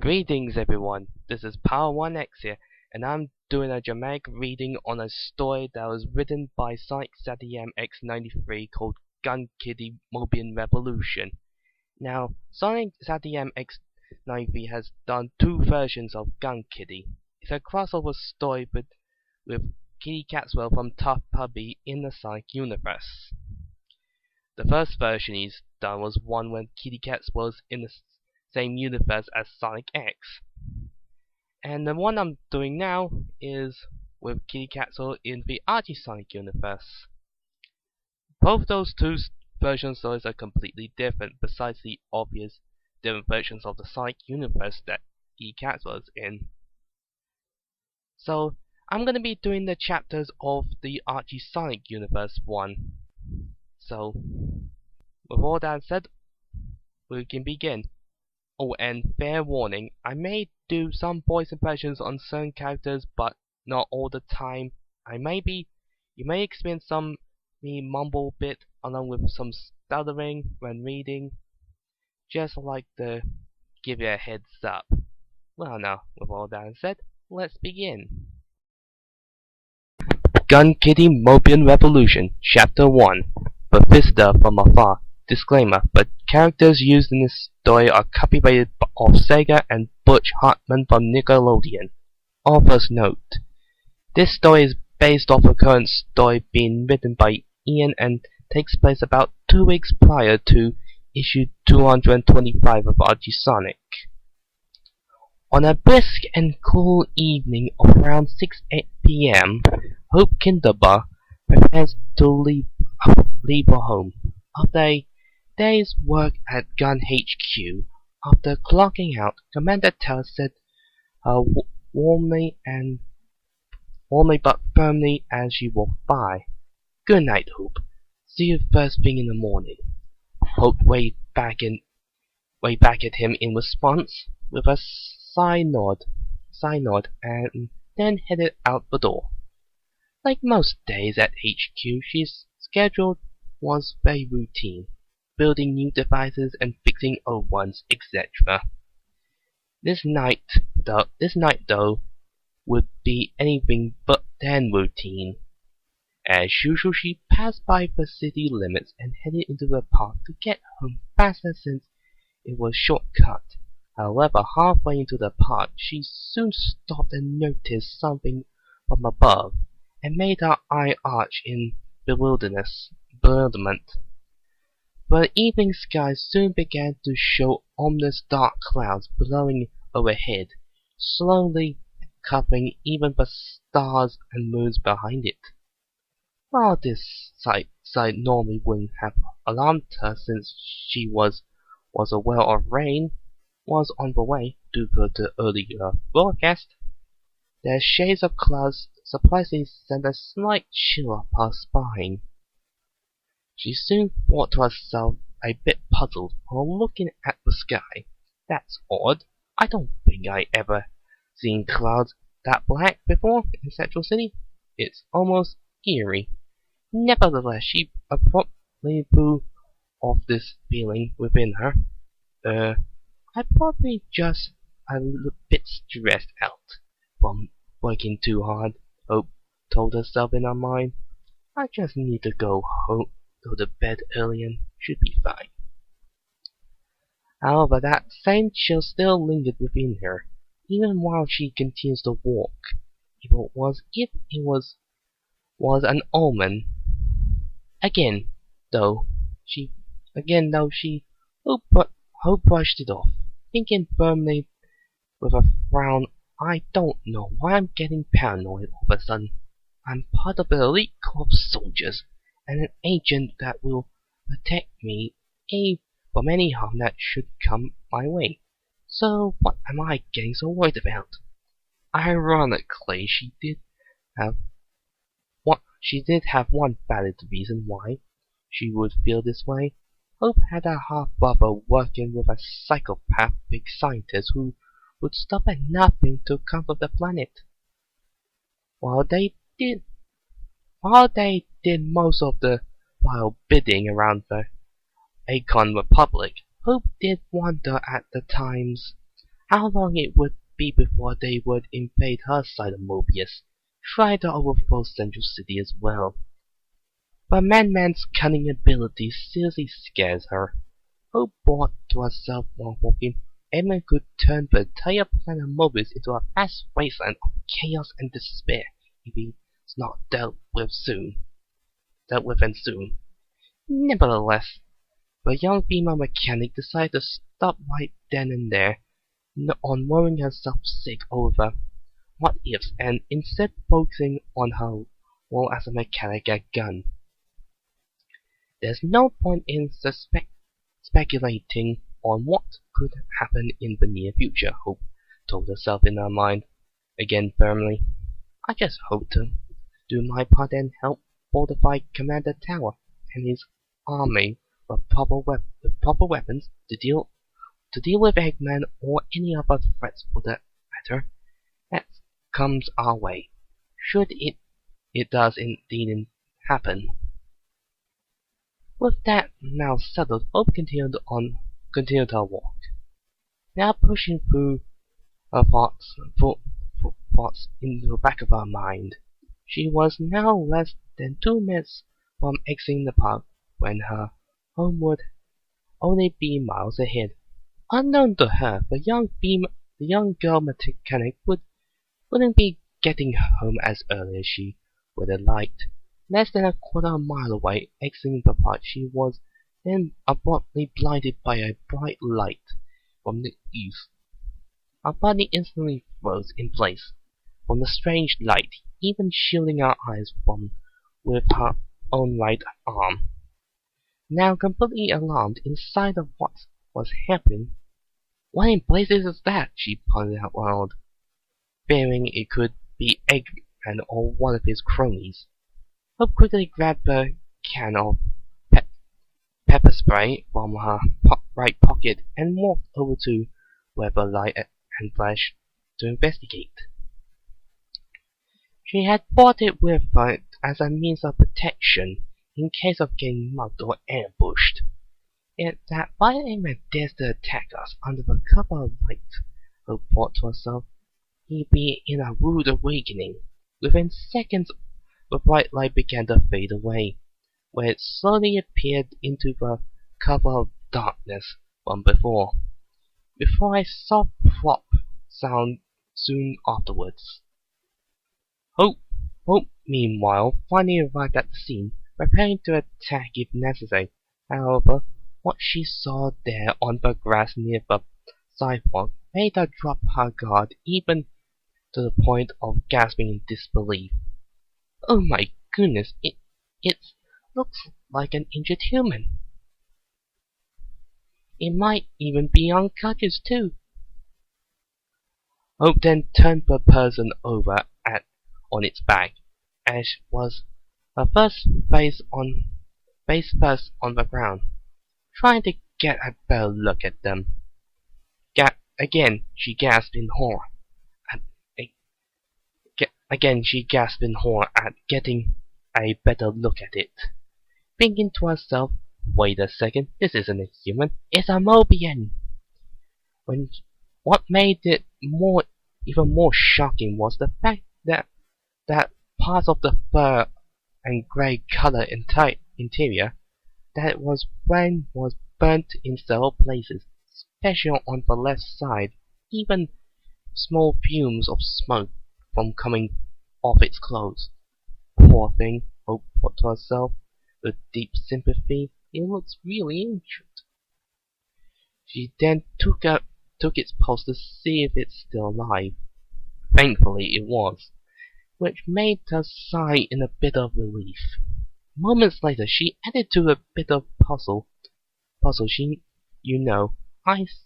Greetings everyone, this is Power1X here, and I'm doing a dramatic reading on a story that was written by Sonic Satyam X93 called G.U.N Kitty Mobian Revolution. Now, Sonic Satyam X93 has done two versions of G.U.N Kitty. It's a crossover story with Kitty Catwell from Tough Puppy in the Sonic universe. The first version he's done was one when Kitty Catwell was in the same universe as Sonic X. And the one I'm doing now is with Kitty Catwell in the Archie Sonic universe. Both those two version stories are completely different, besides the obvious different versions of the Sonic universe that Kitty Catwell is in. So, I'm going to be doing the chapters of the Archie Sonic universe one. So, with all that said, we can begin. Oh, and fair warning, I may do some voice impressions on certain characters, but not all the time. You may experience me mumble a bit, along with some stuttering when reading. Just like to give you a heads up. Well now, with all that said, let's begin. G.U.N Kitty Mobian Revolution Chapter 1. The Visitor from Afar. Disclaimer, but characters used in this story are copyrighted of Sega and Butch Hartman from Nickelodeon. Author's note. This story is based off a current story being written by Ian and takes place about 2 weeks prior to issue 225 of Archie Sonic. On a brisk and cool evening of around 6 p.m., Hope Kinderbar prepares to leave her home. After a day's work at Gun HQ, after clocking out, Commander Tell said her warmly but firmly as she walked by, "Good night, Hope. See you first thing in the morning." Hope waved back at him in response with a side nod, and then headed out the door. Like most days at HQ, she's schedule was very routine. Building new devices and fixing old ones, etc. This night though would be anything but then routine. As usual, she passed by the city limits and headed into the park to get home faster since it was shortcut. However, halfway into the park, she soon stopped and noticed something from above, and made her eye arch in bewilderment. The evening sky soon began to show ominous dark clouds blowing overhead, slowly covering even the stars and moons behind it. While this sight normally wouldn't have alarmed her, since she was aware of rain was on the way due to the earlier broadcast, the shades of clouds surprisingly sent a slight chill up her spine. She soon thought to herself, a bit puzzled, while looking at the sky. "That's odd. I don't think I ever seen clouds that black before in Central City. It's almost eerie." Nevertheless, she abruptly blew off this feeling within her. I'm probably just a little bit stressed out from working too hard," Hope told herself in her mind. "I just need to go to bed early and should be fine." However, that same chill still lingered within her, even while she continues to walk. If it was an omen. Again, though she Hope brushed it off, thinking firmly with a frown, "I don't know why I'm getting paranoid all of a sudden. I'm part of the elite corps of soldiers, and an agent that will protect me from any harm that should come my way. So what am I getting so worried about?" Ironically, she did have one valid reason why she would feel this way. Hope had a half-brother working with a psychopathic scientist who would stop at nothing to comfort the planet. While they did most of the vile bidding around the Akon Republic, Hope did wonder at the times How long it would be before they would invade her side of Mobius, try to overthrow Central City as well. But Man-Man's cunning ability seriously scares her. Hope brought to herself while walking, Emma could turn the entire planet Mobius into a vast wasteland of chaos and despair if it's not dealt with and soon. Nevertheless, the young female mechanic decided to stop right then and there, not on worrying herself sick over what ifs, and instead focusing on her role as a mechanic at G.U.N. There's no point in speculating on what could happen in the near future, Hope told herself in her mind, again firmly. I just hope to do my part and help fortify Commander Tower and his army with proper weapons to deal with Eggman or any other threats for that matter that comes our way, should it does indeed happen. With that now settled, Hope continued her walk, now pushing through her thoughts into the back of her mind. She was now less than 2 minutes from exiting the park when her home would only be miles ahead. Unknown to her, the young girl mechanic wouldn't be getting home as early as she would have liked. Less than a quarter mile away, exiting the park, she was then abruptly blinded by a bright light from the east. Her body instantly froze in place from the strange light, even shielding her eyes with her own right arm. Now completely alarmed inside of what was happening. What in blazes is that? She pondered out loud, fearing it could be Eggman or one of his cronies. Hope quickly grabbed a can of pepper spray from her right pocket and walked over to where the light and flashed to investigate. She had brought it with her as a means of protection in case of getting mugged or ambushed. Yet that why Eggman dares to attack us under the cover of light, Hope thought to herself, he'd be in a rude awakening. Within seconds, the bright light began to fade away, where it slowly appeared into the cover of darkness from before a soft plop sound soon afterwards. Hope, meanwhile, finally arrived at the scene, preparing to attack if necessary. However, what she saw there on the grass near the sidewalk made her drop her guard even to the point of gasping in disbelief. Oh my goodness, it looks like an injured human. It might even be unconscious too. Hope then turned the person over on its back, as was her face first on the ground, trying to get a better look at them. Again she gasped in horror at getting a better look at it, thinking to herself, wait a second, this isn't a human, it's a Mobian. What made it even more shocking was the fact that parts of the fur and grey color interior that was burnt in several places, especially on the left side, even small fumes of smoke from coming off its clothes. Poor thing, Hope thought to herself, with deep sympathy, it looks really injured. She then took its pulse to see if it's still alive. Thankfully it was, which made her sigh in a bit of relief. Moments later she added to a bit of puzzle. I've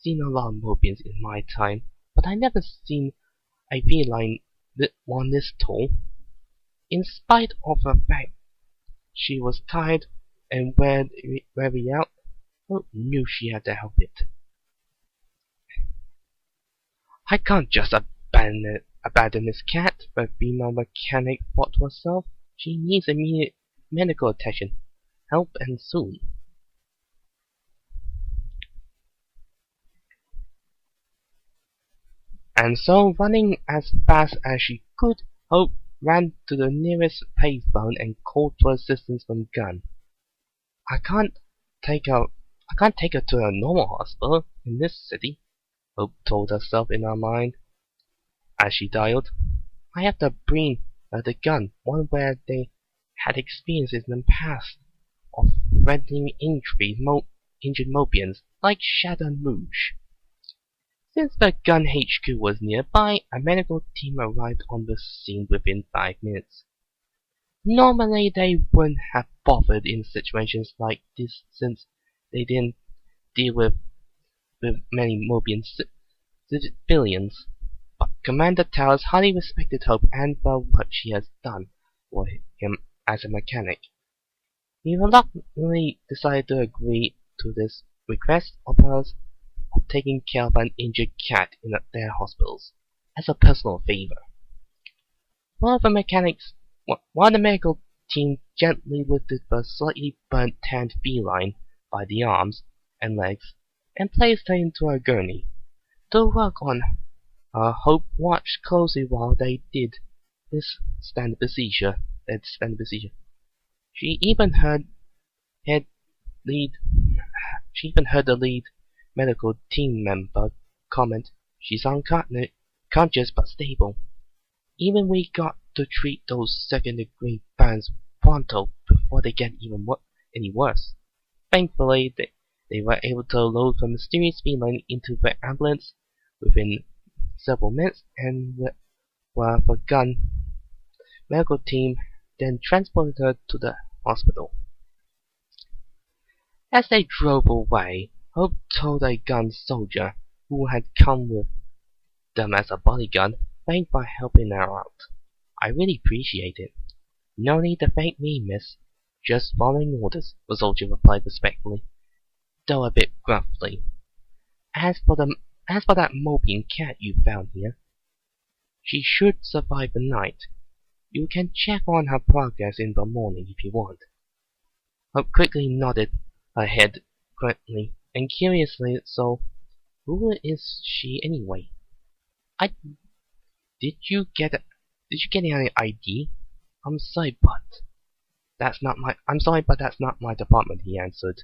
seen a lot of Mobians in my time, but I never seen a feline one this tall. In spite of the fact she was tired and weary out, Hope knew she had to help it. I can't just abandon this cat, the female mechanic thought to herself. She needs immediate medical attention, help and soon. And so, running as fast as she could, Hope ran to the nearest payphone and called for assistance from Gun. I can't take her to a normal hospital in this city, Hope told herself in her mind as she dialed. I have to bring the Gun, one where they had experiences in the past of threatening injured Mobians like Shadow and Rouge. Since the Gun HQ was nearby, a medical team arrived on the scene within 5 minutes. Normally they wouldn't have bothered in situations like this since they didn't deal with many Mobian civilians, but Commander Towers highly respected Hope and for what she has done for him as a mechanic. He reluctantly decided to agree to this request of hers of taking care of an injured cat in their hospitals as a personal favor. While the medical team gently lifted the slightly burnt tanned feline by the arms and legs and placed her into a gurney. To work on her, Hope watched closely while they did this standard procedure. She even heard the lead medical team member comment, "She's unconscious but stable. Even we got to treat those second-degree burns pronto before they get any worse." Thankfully, they were able to load the mysterious feline into the ambulance within several minutes, and were the Gun medical team then transported her to the hospital. As they drove away, Hope told a Gun soldier who had come with them as a bodyguard, "Thanks for helping her out. I really appreciate it." "No need to thank me, miss. Just following orders," the soldier replied respectfully, though a bit gruffly. As for that Mobian cat you found here, she should survive the night. You can check on her progress in the morning if you want." Hope quickly nodded her head quickly and curiously so. "Who is she anyway?" Did you get any ID? I'm sorry, but that's not my department," he answered,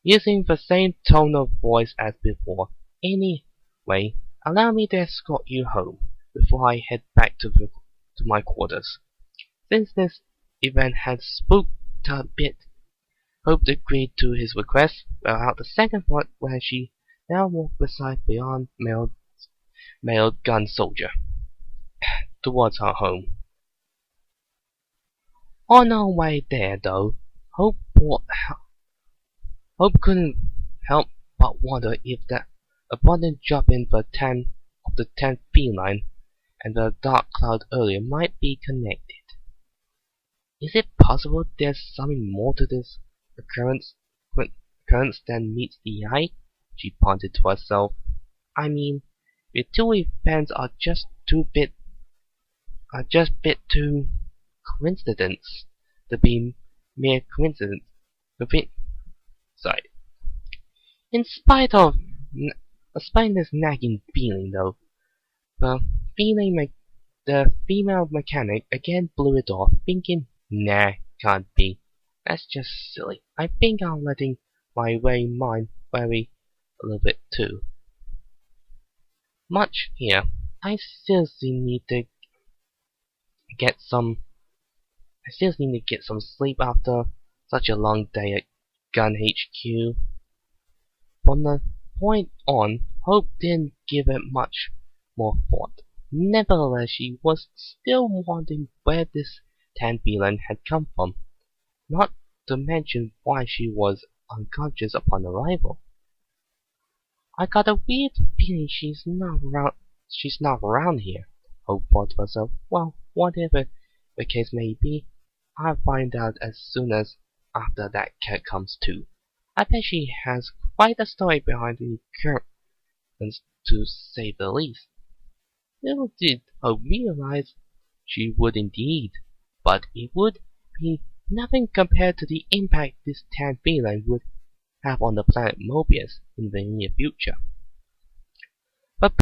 using the same tone of voice as before. "Anyway, allow me to escort you home before I head back to my quarters." Since this event had spooked her a bit, Hope agreed to his request without a second thought when she now walked beside the unmailed Gun soldier towards her home. On our way there, though, Hope couldn't help but wonder if that abundant drop in the 10th feline and the dark cloud earlier might be connected. Is it possible there's something more to this occurrence than meets the eye? She pondered to herself. I mean, the two events are just bit too coincidence to be mere coincidence. In spite of this nagging feeling, though, the female mechanic again blew it off, thinking, "Nah, can't be. That's just silly. I think I'm letting my mind vary a little bit too much here. I seriously need to get some sleep after such a long day at Gun HQ." From the point on, Hope didn't give it much more thought. Nevertheless, she was still wondering where this tan feline had come from, not to mention why she was unconscious upon arrival. "I got a weird feeling she's not around here," Hope thought to herself. "Well, whatever the case may be, I'll find out as soon as after that cat comes to. I bet she has quite a story behind the occurrence, to say the least." Little did Hope realize she would indeed, but it would be nothing compared to the impact this tan feline would have on the planet Mobius in the near future.